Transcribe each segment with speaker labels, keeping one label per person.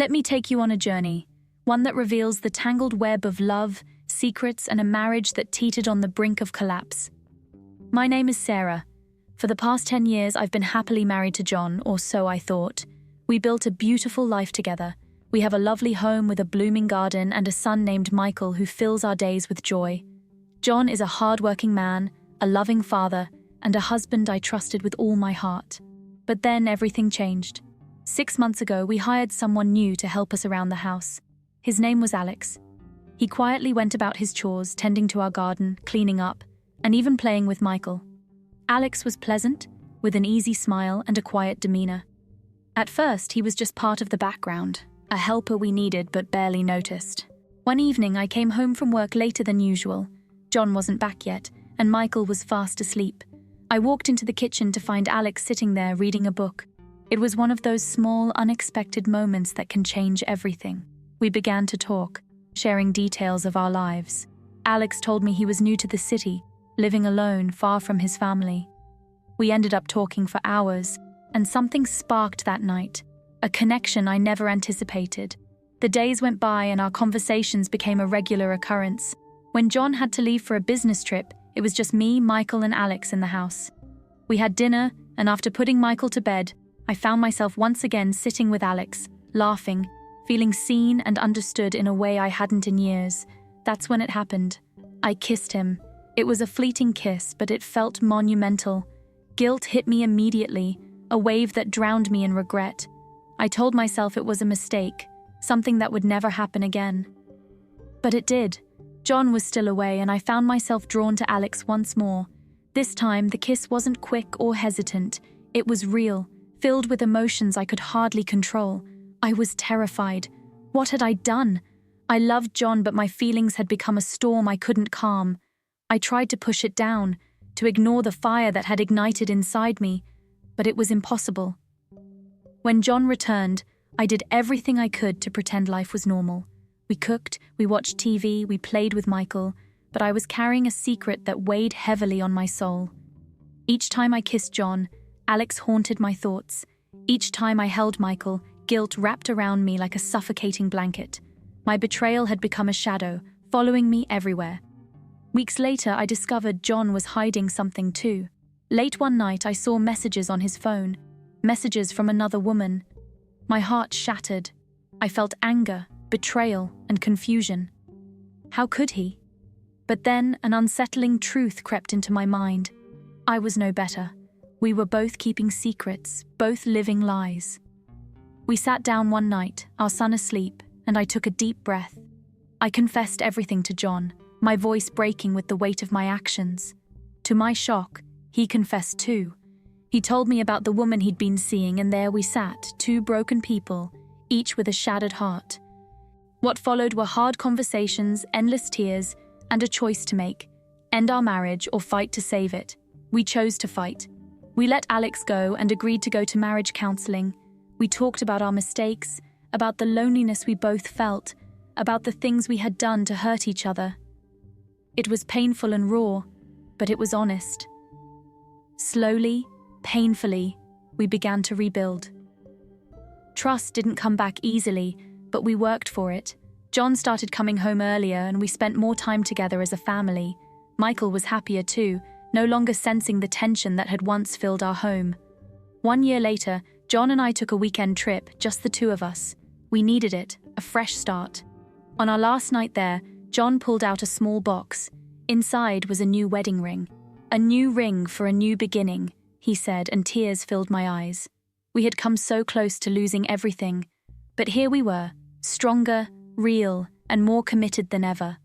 Speaker 1: Let me take you on a journey, one that reveals the tangled web of love, secrets, and a marriage that teetered on the brink of collapse. My name is Sarah. For the past 10 years, I've been happily married to John, or so I thought. We built a beautiful life together. We have a lovely home with a blooming garden and a son named Michael who fills our days with joy. John is a hard-working man, a loving father, and a husband I trusted with all my heart. But then everything changed. 6 months ago, we hired someone new to help us around the house. His name was Alex. He quietly went about his chores, tending to our garden, cleaning up, and even playing with Michael. Alex was pleasant, with an easy smile and a quiet demeanor. At first, he was just part of the background, a helper we needed but barely noticed. One evening, I came home from work later than usual. John wasn't back yet, and Michael was fast asleep. I walked into the kitchen to find Alex sitting there reading a book. It was one of those small, unexpected moments that can change everything. We began to talk, sharing details of our lives. Alex told me he was new to the city, living alone, far from his family. We ended up talking for hours, and something sparked that night, a connection I never anticipated. The days went by and our conversations became a regular occurrence. When John had to leave for a business trip, it was just me, Michael, and Alex in the house. We had dinner, and after putting Michael to bed, I found myself once again sitting with Alex, laughing, feeling seen and understood in a way I hadn't in years. That's when it happened. I kissed him. It was a fleeting kiss, but it felt monumental. Guilt hit me immediately, a wave that drowned me in regret. I told myself it was a mistake, something that would never happen again. But it did. John was still away, and I found myself drawn to Alex once more. This time, the kiss wasn't quick or hesitant. It was real, filled with emotions I could hardly control. I was terrified. What had I done? I loved John, but my feelings had become a storm I couldn't calm. I tried to push it down, to ignore the fire that had ignited inside me, but it was impossible. When John returned, I did everything I could to pretend life was normal. We cooked, we watched TV, we played with Michael, but I was carrying a secret that weighed heavily on my soul. Each time I kissed John, Alex haunted my thoughts. Each time I held Michael, guilt wrapped around me like a suffocating blanket. My betrayal had become a shadow, following me everywhere. Weeks later, I discovered John was hiding something too. Late one night, I saw messages on his phone, messages from another woman. My heart shattered. I felt anger, betrayal, and confusion. How could he? But then an unsettling truth crept into my mind. I was no better. We were both keeping secrets, both living lies. We sat down one night, our son asleep, and I took a deep breath. I confessed everything to John, my voice breaking with the weight of my actions. To my shock, he confessed too. He told me about the woman he'd been seeing, and there we sat, two broken people, each with a shattered heart. What followed were hard conversations, endless tears, and a choice to make: end our marriage or fight to save it. We chose to fight. We let Alex go and agreed to go to marriage counseling. We talked about our mistakes, about the loneliness we both felt, about the things we had done to hurt each other. It was painful and raw, but it was honest. Slowly, painfully, we began to rebuild. Trust didn't come back easily, but we worked for it. John started coming home earlier, and we spent more time together as a family. Michael was happier too, no longer sensing the tension that had once filled our home. 1 year later, John and I took a weekend trip, just the two of us. We needed it, a fresh start. On our last night there, John pulled out a small box. Inside was a new wedding ring. "A new ring for a new beginning," he said, and tears filled my eyes. We had come so close to losing everything, but here we were, stronger, real, and more committed than ever.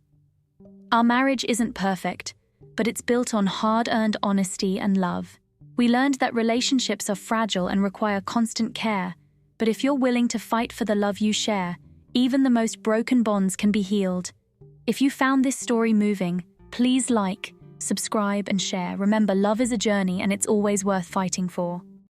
Speaker 1: Our marriage isn't perfect, but it's built on hard-earned honesty and love. We learned that relationships are fragile and require constant care, but if you're willing to fight for the love you share, even the most broken bonds can be healed. If you found this story moving, please like, subscribe, and share. Remember, love is a journey, and it's always worth fighting for.